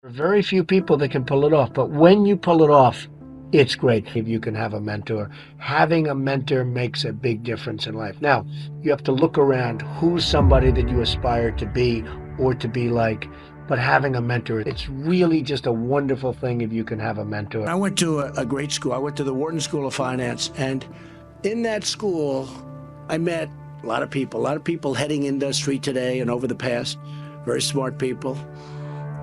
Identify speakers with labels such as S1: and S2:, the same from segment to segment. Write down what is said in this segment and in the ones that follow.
S1: Very few people that can pull it off, but when you pull it off, it's great. If you can have a mentor, having a mentor makes a big difference in life. Now, you have to look around who's somebody that you aspire to be or to be like, but having a mentor, it's really just a wonderful thing if you can have a mentor.
S2: I went to a great school. I went to the Wharton School of Finance, and in that school, I met a lot of people heading industry today and over the past, very smart people.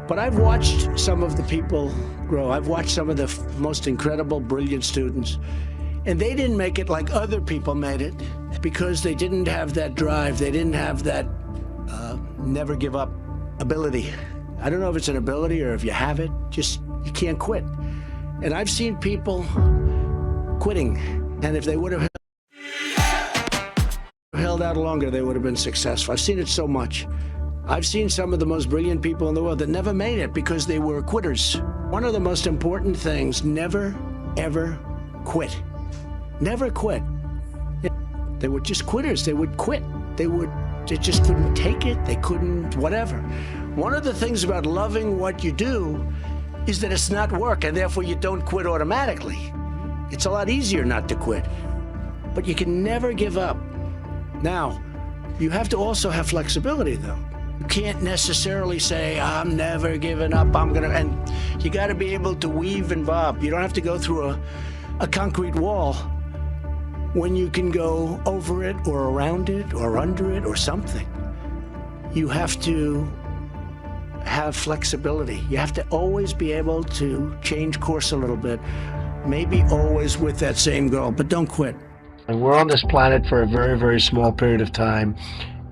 S2: But I've watched some of the people grow. I've watched some of the most incredible, brilliant students. And they didn't make it like other people made it because they didn't have that drive. They didn't have that never give up ability. I don't know if it's an ability or if you have it, just you can't quit. And I've seen people quitting. And if they would have held out longer, they would have been successful. I've seen it so much. I've seen some of the most brilliant people in the world that never made it because they were quitters. One of the most important things, never, ever quit. Never quit. They were just quitters. They would quit. They just couldn't take it. They couldn't, whatever. One of the things about loving what you do is that it's not work, and therefore you don't quit automatically. It's a lot easier not to quit. But you can never give up. Now, you have to also have flexibility, though. You can't necessarily say, I'm never giving up, and you got to be able to weave and bob. You don't have to go through a concrete wall when you can go over it or around it or under it or something. You have to have flexibility. You have to always be able to change course a little bit, maybe always with that same goal, but don't quit.
S1: And we're on this planet for a very, very small period of time.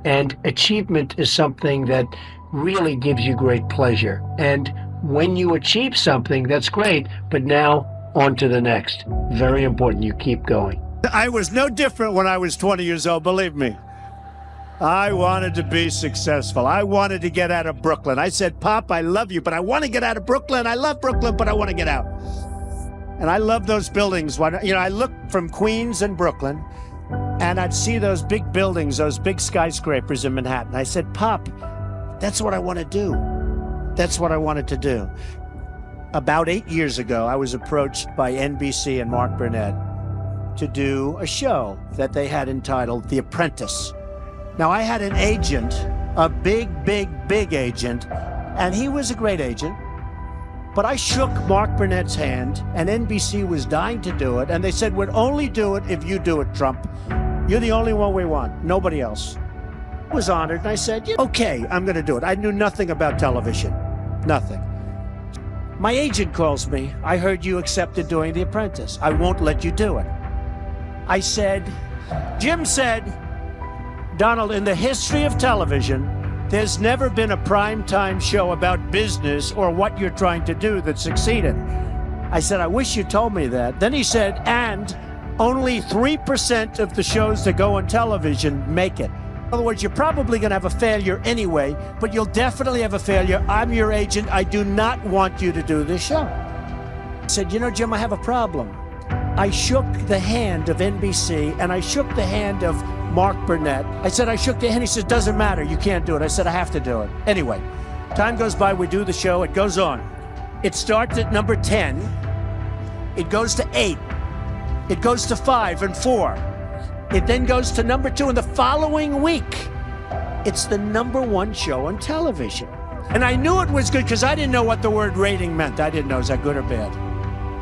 S1: And achievement is something that really gives you great pleasure. And when you achieve something, that's great, but now on to the next. Very important, you keep going.
S3: I was no different when I was 20 years old, believe me. I wanted to be successful. I wanted to get out of Brooklyn. I said, Pop, I love you, but I want to get out of Brooklyn. I love Brooklyn, but I want to get out. And I love those buildings. I looked from Queens and Brooklyn, and I'd see those big buildings, those big skyscrapers in Manhattan. I said, Pop, that's what I want to do. That's what I wanted to do. About 8 years ago, I was approached by NBC and Mark Burnett to do a show that they had entitled The Apprentice. Now, I had an agent, a big, big, big agent, and he was a great agent. But I shook Mark Burnett's hand, and NBC was dying to do it, and they said, we'd only do it if you do it, Trump. You're the only one we want, nobody else. I was honored, and I said, yeah, okay, I'm going to do it. I knew nothing about television, nothing. My agent calls me, I heard you accepted doing The Apprentice. I won't let you do it. I said, Jim said, Donald, in the history of television, there's never been a primetime show about business or what you're trying to do that succeeded. I said, I wish you told me that. Then he said, and only 3% of the shows that go on television make it. In other words, you're probably going to have a failure anyway, but you'll definitely have a failure. I'm your agent. I do not want you to do this show. I said, you know, Jim, I have a problem. I shook the hand of NBC, and I shook the hand of Mark Burnett. I said, I shook the hand. He said, doesn't matter. You can't do it. I said, I have to do it. Anyway, time goes by. We do the show. It goes on. It starts at number 10. It goes to 8. It goes to 5 and 4. It then goes to number 2. And the following week, it's the #1 show on television. And I knew it was good because I didn't know what the word rating meant. I didn't know, is that good or bad?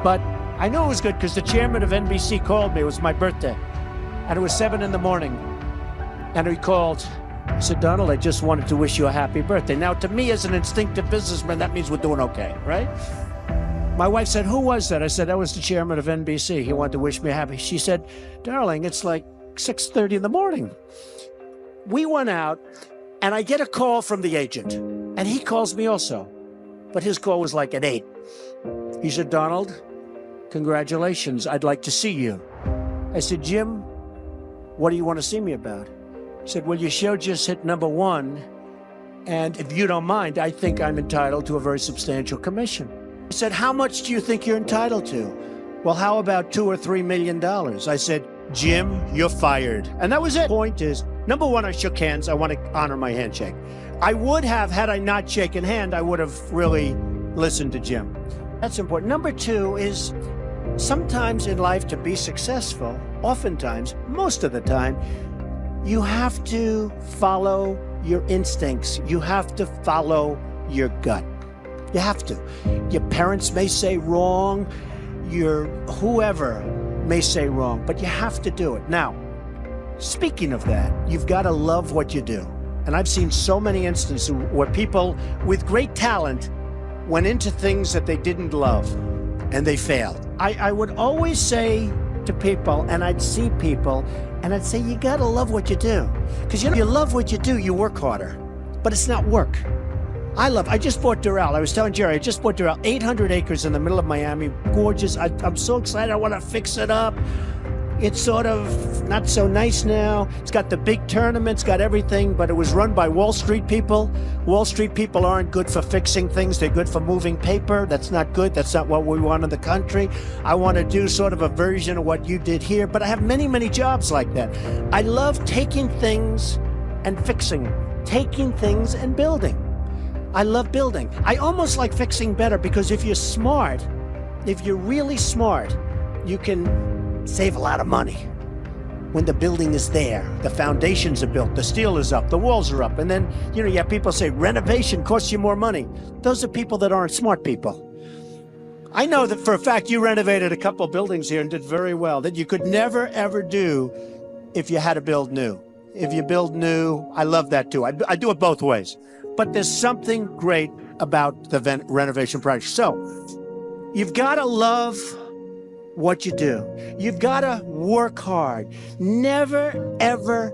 S3: But I knew it was good because the chairman of NBC called me. It was my birthday. And it was 7 in the morning. And he called. He said, Donald, I just wanted to wish you a happy birthday. Now, to me, as an instinctive businessman, that means we're doing okay, right? My wife said, who was that? I said, that was the chairman of NBC. He wanted to wish me a happy. She said, darling, it's like 6:30 in the morning. We went out, and I get a call from the agent. And he calls me also. But his call was like at 8. He said, Donald, congratulations. I'd like to see you. I said, Jim, what do you want to see me about? He said, well, your show just hit #1, and if you don't mind, I think I'm entitled to a very substantial commission. I said, how much do you think you're entitled to? Well, how about $2 or $3 million? I said, Jim, you're fired. And that was it. Point is, #1, I shook hands. I want to honor my handshake. I would have, had I not shaken hand, I would have really listen to Jim.
S2: That's important. Number two is sometimes in life to be successful, oftentimes, most of the time, you have to follow your instincts. You have to follow your gut. You have to. Your parents may say wrong, your whoever may say wrong, but you have to do it. Now, speaking of that, you've got to love what you do. And I've seen so many instances where people with great talent went into things that they didn't love and they failed. I would always say to people, and I'd see people, and I'd say, you gotta love what you do. Because you love what you do, you work harder. But it's not work. I just bought Doral. I was telling Jerry, I just bought Doral, 800 acres in the middle of Miami. Gorgeous. I'm so excited. I want to fix it up. It's sort of not so nice now. It's got the big tournaments, got everything, but it was run by Wall Street people. Wall Street people aren't good for fixing things. They're good for moving paper. That's not good. That's not what we want in the country. I want to do sort of a version of what you did here, but I have many, many jobs like that. I love taking things and fixing them, taking things and building. I love building. I almost like fixing better because if you're smart, if you're really smart, you can save a lot of money. When the building is there, the foundations are built, the steel is up, the walls are up, and then, you have people say renovation costs you more money. Those are people that aren't smart people. I know that for a fact you renovated a couple buildings here and did very well, that you could never, ever do if you had to build new. If you build new, I love that too. I do it both ways. But there's something great about the renovation project. So, you've got to love what you do. You've got to work hard. Never, ever